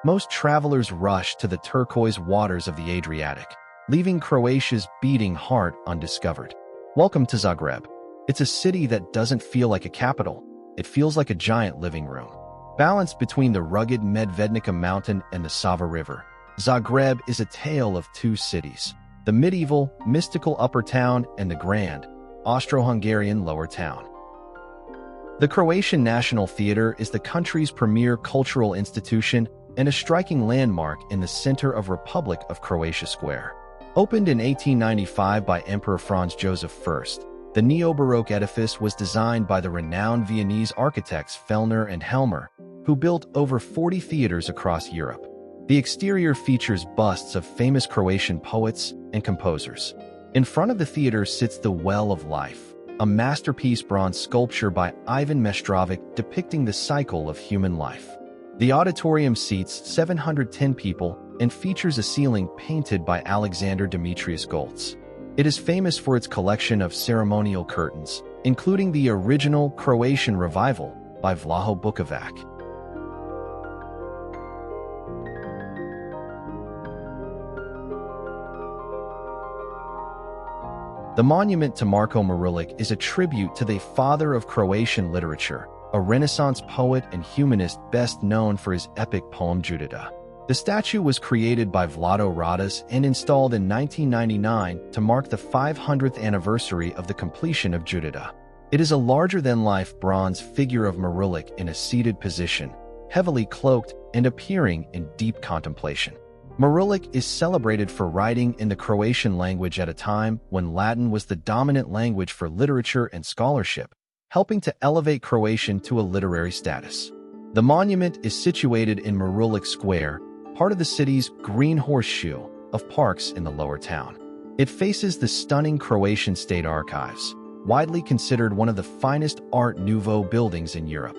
Most travelers rush to the turquoise waters of the Adriatic, leaving Croatia's beating heart undiscovered. Welcome to Zagreb. It's a city that doesn't feel like a capital. It feels like a giant living room. Balanced between the rugged Medvednica Mountain and the Sava River, Zagreb is a tale of two cities: the medieval, mystical upper town and the grand, Austro-Hungarian Lower Town. The Croatian National Theatre is the country's premier cultural institution and a striking landmark in the center of Republic of Croatia Square. Opened in 1895 by Emperor Franz Joseph I, the Neo-Baroque edifice was designed by the renowned Viennese architects Fellner and Helmer, who built over 40 theaters across Europe. The exterior features busts of famous Croatian poets and composers. In front of the theater sits the Well of Life, a masterpiece bronze sculpture by Ivan Mestrovic depicting the cycle of human life. The auditorium seats 710 people and features a ceiling painted by Alexander Demetrius Goltz. It is famous for its collection of ceremonial curtains, including the original Croatian Revival by Vlaho Bukovac. The monument to Marko Marulić is a tribute to the father of Croatian literature, a Renaissance poet and humanist best known for his epic poem Judita. The statue was created by Vlado Radić and installed in 1999 to mark the 500th anniversary of the completion of Judita. It is a larger-than-life bronze figure of Marulić in a seated position, heavily cloaked and appearing in deep contemplation. Marulić is celebrated for writing in the Croatian language at a time when Latin was the dominant language for literature and scholarship, helping to elevate Croatian to a literary status. The monument is situated in Marulić Square, part of the city's Green Horseshoe of parks in the Lower Town. It faces the stunning Croatian State Archives, widely considered one of the finest Art Nouveau buildings in Europe.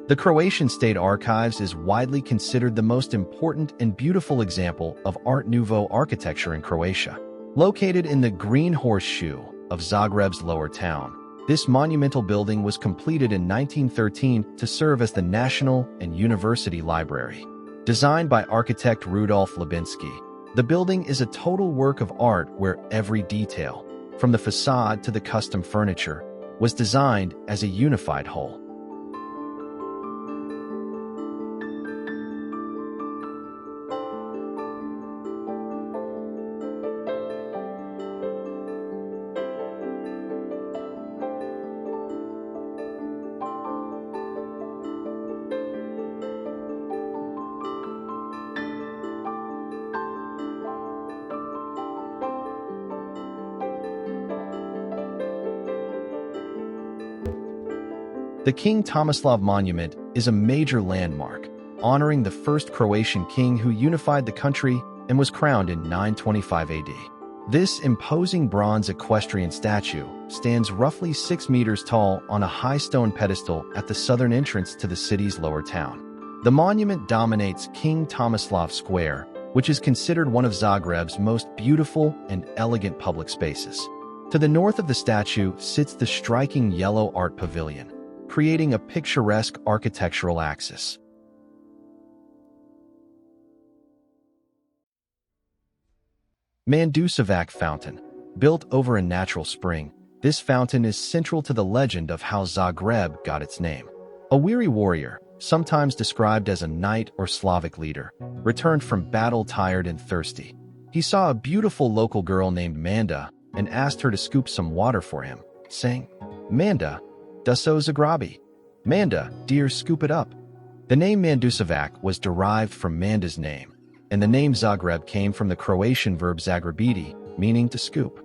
The Croatian State Archives is widely considered the most important and beautiful example of Art Nouveau architecture in Croatia. Located in the Green Horseshoe of Zagreb's Lower Town, this monumental building was completed in 1913 to serve as the National and University Library. Designed by architect Rudolf Lubinski, the building is a total work of art where every detail, from the facade to the custom furniture, was designed as a unified whole. The King Tomislav Monument is a major landmark, honoring the first Croatian king who unified the country and was crowned in 925 AD. This imposing bronze equestrian statue stands roughly 6 meters tall on a high stone pedestal at the southern entrance to the city's Lower Town. The monument dominates King Tomislav Square, which is considered one of Zagreb's most beautiful and elegant public spaces. To the north of the statue sits the striking Yellow Art Pavilion, creating a picturesque architectural axis. Manduševac Fountain. Built over a natural spring, this fountain is central to the legend of how Zagreb got its name. A weary warrior, sometimes described as a knight or Slavic leader, returned from battle tired and thirsty. He saw a beautiful local girl named Manda and asked her to scoop some water for him, saying, "Manda, Duso Zagrabi. Manda, dear, scoop it up." The name Manduševac was derived from Manda's name, and the name Zagreb came from the Croatian verb zagrebiti, meaning to scoop.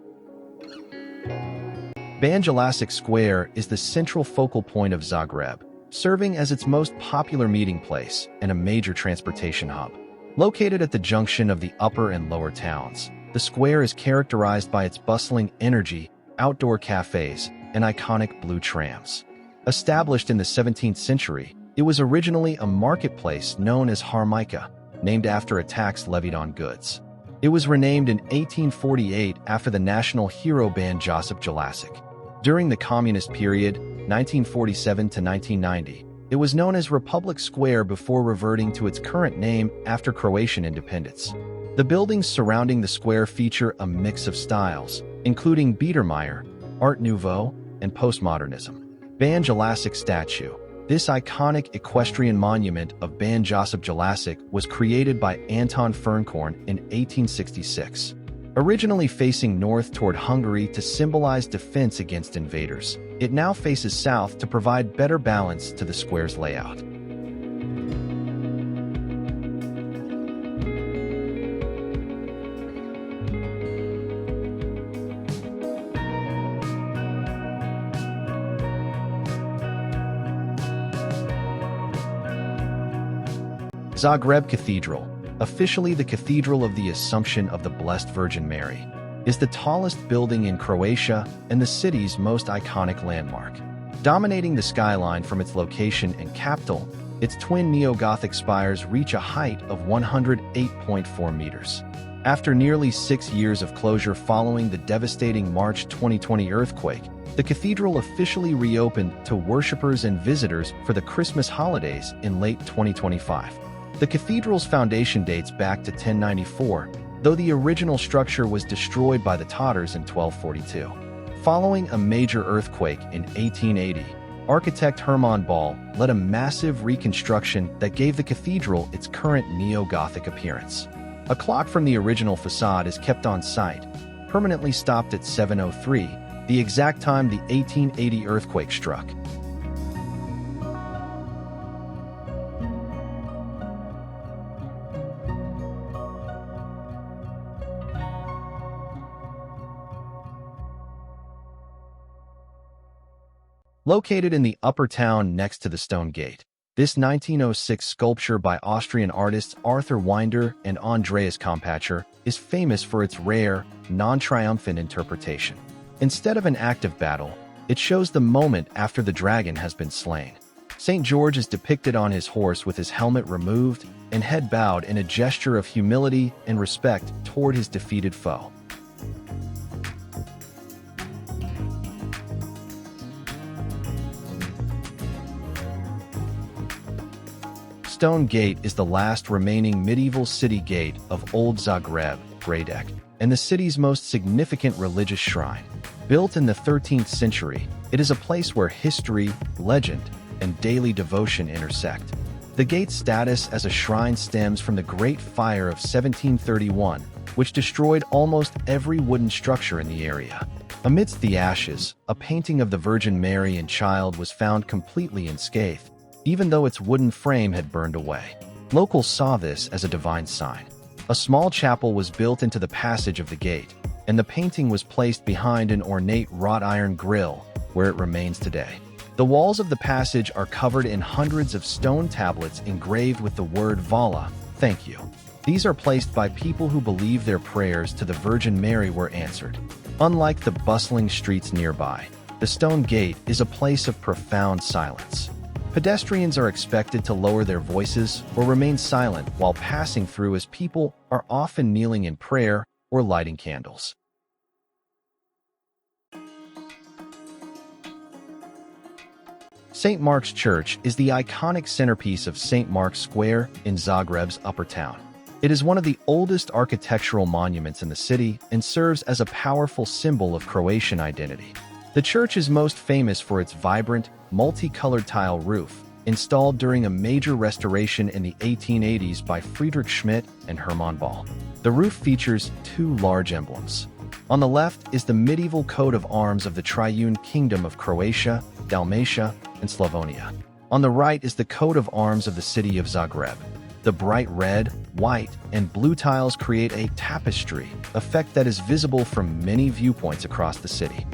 Banja Luka Square is the central focal point of Zagreb, serving as its most popular meeting place and a major transportation hub. Located at the junction of the upper and lower towns, the square is characterized by its bustling energy, outdoor cafes, and iconic blue trams. Established in the 17th century, it was originally a marketplace known as Harmika, named after a tax levied on goods. It was renamed in 1848 after the national hero band Josip Jelačić. During the communist period, 1947 to 1990, it was known as Republic Square before reverting to its current name after Croatian independence. The buildings surrounding the square feature a mix of styles, including Biedermeier, Art Nouveau, and postmodernism. Ban Jelačić statue. This iconic equestrian monument of Ban Josip Jelačić was created by Anton Fernkorn in 1866. Originally facing north toward Hungary to symbolize defense against invaders, it now faces south to provide better balance to the square's layout. Zagreb Cathedral, officially the Cathedral of the Assumption of the Blessed Virgin Mary, is the tallest building in Croatia and the city's most iconic landmark. Dominating the skyline from its location and capital, its twin neo-Gothic spires reach a height of 108.4 meters. After nearly 6 years of closure following the devastating March 2020 earthquake, the cathedral officially reopened to worshippers and visitors for the Christmas holidays in late 2025. The cathedral's foundation dates back to 1094, though the original structure was destroyed by the Tatars in 1242. Following a major earthquake in 1880, architect Hermann Ball led a massive reconstruction that gave the cathedral its current neo-Gothic appearance. A clock from the original facade is kept on site, permanently stopped at 7:03, the exact time the 1880 earthquake struck. Located in the upper town next to the Stone Gate, this 1906 sculpture by Austrian artists Arthur Winder and Andreas Kompatscher is famous for its rare, non-triumphant interpretation. Instead of an active battle, it shows the moment after the dragon has been slain. St. George is depicted on his horse with his helmet removed and head bowed in a gesture of humility and respect toward his defeated foe. Stone Gate is the last remaining medieval city gate of Old Zagreb, Gradec, and the city's most significant religious shrine. Built in the 13th century, it is a place where history, legend, and daily devotion intersect. The gate's status as a shrine stems from the Great Fire of 1731, which destroyed almost every wooden structure in the area. Amidst the ashes, a painting of the Virgin Mary and Child was found completely unscathed, even though its wooden frame had burned away. Locals saw this as a divine sign. A small chapel was built into the passage of the gate, and the painting was placed behind an ornate wrought iron grille, where it remains today. The walls of the passage are covered in hundreds of stone tablets engraved with the word Vala, thank you. These are placed by people who believe their prayers to the Virgin Mary were answered. Unlike the bustling streets nearby, the Stone Gate is a place of profound silence. Pedestrians are expected to lower their voices or remain silent while passing through, as people are often kneeling in prayer or lighting candles. St. Mark's Church is the iconic centerpiece of St. Mark's Square in Zagreb's Upper Town. It is one of the oldest architectural monuments in the city and serves as a powerful symbol of Croatian identity. The church is most famous for its vibrant, multicolored tile roof, installed during a major restoration in the 1880s by Friedrich Schmidt and Hermann Ball. The roof features two large emblems. On the left is the medieval coat of arms of the Triune Kingdom of Croatia, Dalmatia, and Slavonia. On the right is the coat of arms of the city of Zagreb. The bright red, white, and blue tiles create a tapestry effect that is visible from many viewpoints across the city.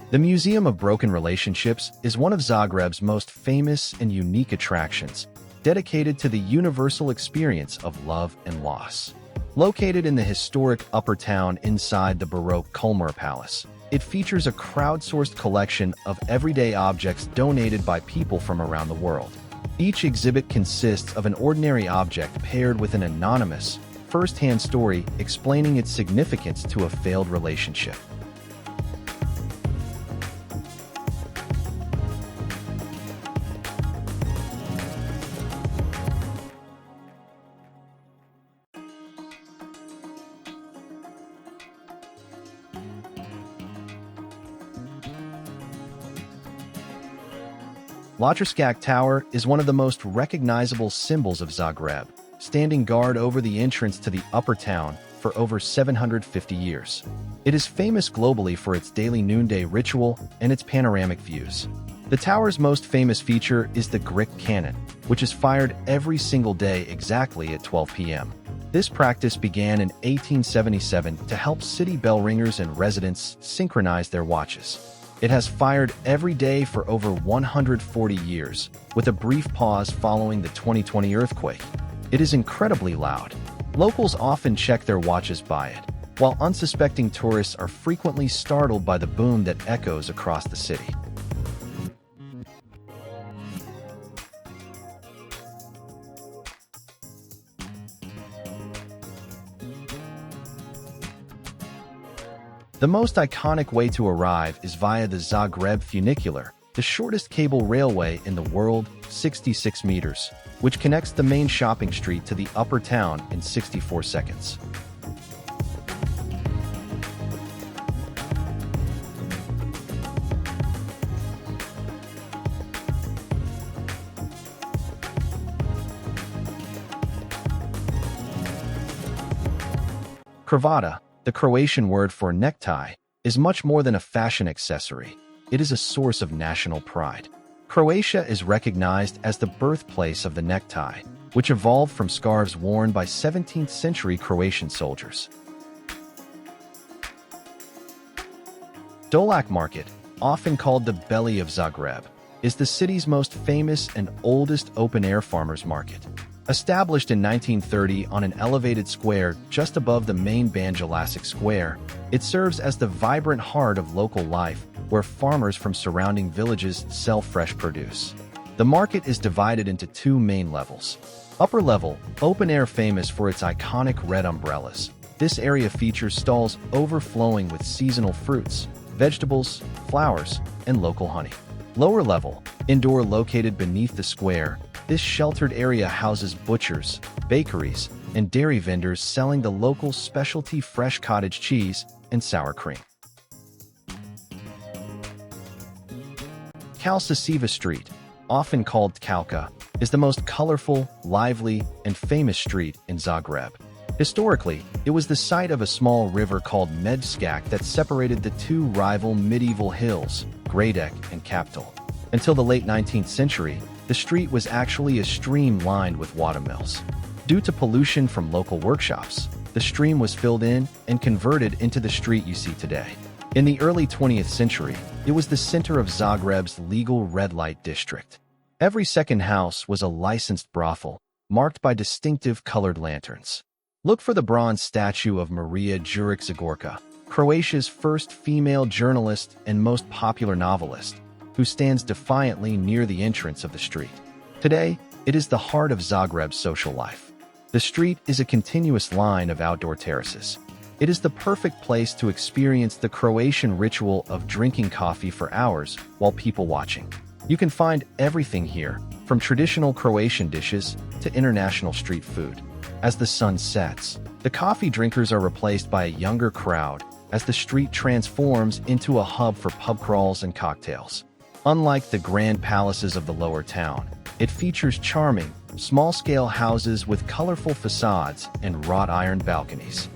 The Museum of Broken Relationships is one of Zagreb's most famous and unique attractions, dedicated to the universal experience of love and loss. Located in the historic Upper Town inside the Baroque Culmer Palace, It features a crowdsourced collection of everyday objects donated by people from around the world. Each exhibit consists of an ordinary object paired with an anonymous, first-hand story explaining its significance to a failed relationship. Latrskak Tower is one of the most recognizable symbols of Zagreb, standing guard over the entrance to the upper town for over 750 years. It is famous globally for its daily noonday ritual and its panoramic views. The tower's most famous feature is the Grick cannon, which is fired every single day exactly at 12 p.m. This practice began in 1877 to help city bell ringers and residents synchronize their watches. It has fired every day for over 140 years, with a brief pause following the 2020 earthquake. It is incredibly loud. Locals often check their watches by it, while unsuspecting tourists are frequently startled by the boom that echoes across the city. The most iconic way to arrive is via the Zagreb funicular, the shortest cable railway in the world, 66 meters, which connects the main shopping street to the upper town in 64 seconds. Cravata, the Croatian word for necktie, is much more than a fashion accessory. It is a source of national pride. Croatia is recognized as the birthplace of the necktie, which evolved from scarves worn by 17th-century Croatian soldiers. Dolac Market, often called the belly of Zagreb, is the city's most famous and oldest open-air farmers market. Established in 1930 on an elevated square just above the main Banja Luka Square, it serves as the vibrant heart of local life, where farmers from surrounding villages sell fresh produce. The market is divided into two main levels. Upper level, open air, famous for its iconic red umbrellas. This area features stalls overflowing with seasonal fruits, vegetables, flowers, and local honey. Lower level, indoor, located beneath the square, this sheltered area houses butchers, bakeries, and dairy vendors selling the local specialty fresh cottage cheese and sour cream. Kalsasiva Street, often called Kalka, is the most colorful, lively, and famous street in Zagreb. Historically, it was the site of a small river called Medvednica that separated the two rival medieval hills, Gradić and Kaptol. Until the late 19th century, the street was actually a stream lined with watermills. Due to pollution from local workshops, the stream was filled in and converted into the street you see today. In the early 20th century, it was the center of Zagreb's legal red light district. Every second house was a licensed brothel, marked by distinctive colored lanterns. Look for the bronze statue of Maria Jurić-Zagorka, Croatia's first female journalist and most popular novelist, who stands defiantly near the entrance of the street. Today, it is the heart of Zagreb's social life. The street is a continuous line of outdoor terraces. It is the perfect place to experience the Croatian ritual of drinking coffee for hours while people watching. You can find everything here, from traditional Croatian dishes to international street food. As the sun sets, the coffee drinkers are replaced by a younger crowd as the street transforms into a hub for pub crawls and cocktails. Unlike the grand palaces of the lower town, it features charming, small-scale houses with colorful facades and wrought iron balconies.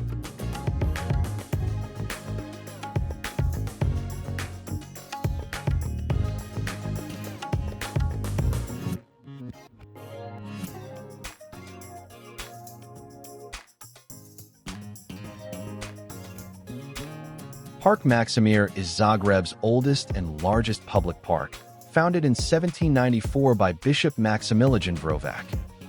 Park Maksimir is Zagreb's oldest and largest public park, founded in 1794 by Bishop Maximilian Vrovac.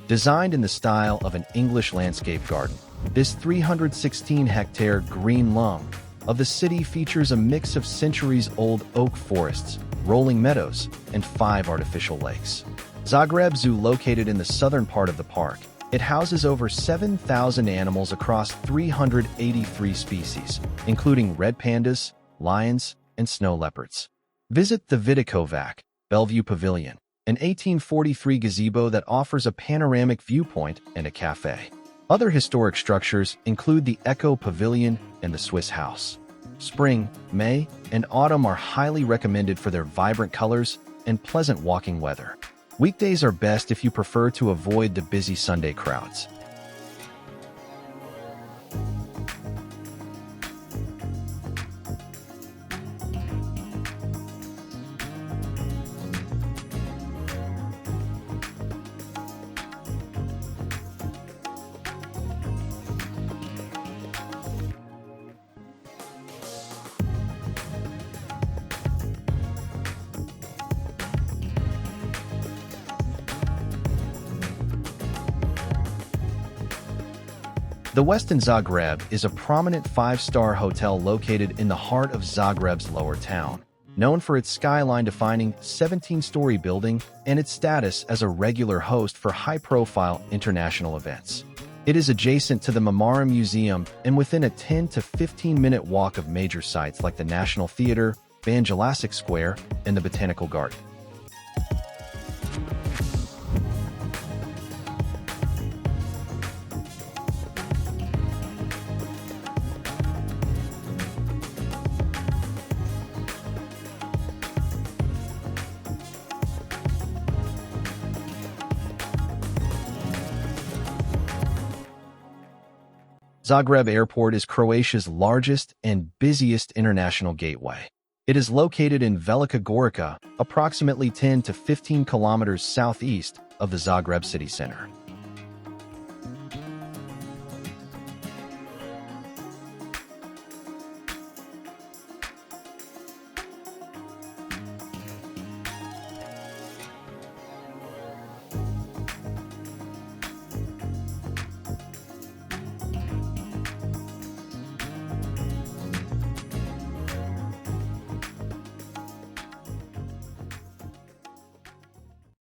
Designed in the style of an English landscape garden, this 316-hectare green lung of the city features a mix of centuries-old oak forests, rolling meadows, and 5 artificial lakes. Zagreb Zoo, located in the southern part of the park, it houses over 7,000 animals across 383 species, including red pandas, lions, and snow leopards. Visit the Vidikovac, Bellevue Pavilion, an 1843 gazebo that offers a panoramic viewpoint and a cafe. Other historic structures include the Echo Pavilion and the Swiss House. Spring, May, and autumn are highly recommended for their vibrant colors and pleasant walking weather. Weekdays are best if you prefer to avoid the busy Sunday crowds. The Westin Zagreb is a prominent 5-star hotel located in the heart of Zagreb's Lower Town, known for its skyline-defining 17-story building and its status as a regular host for high-profile international events. It is adjacent to the Marmara Museum and within a 10 to 15-minute walk of major sites like the National Theatre, Viennese Square, and the Botanical Garden. Zagreb Airport is Croatia's largest and busiest international gateway. It is located in Velika Gorica, approximately 10 to 15 kilometers southeast of the Zagreb city center.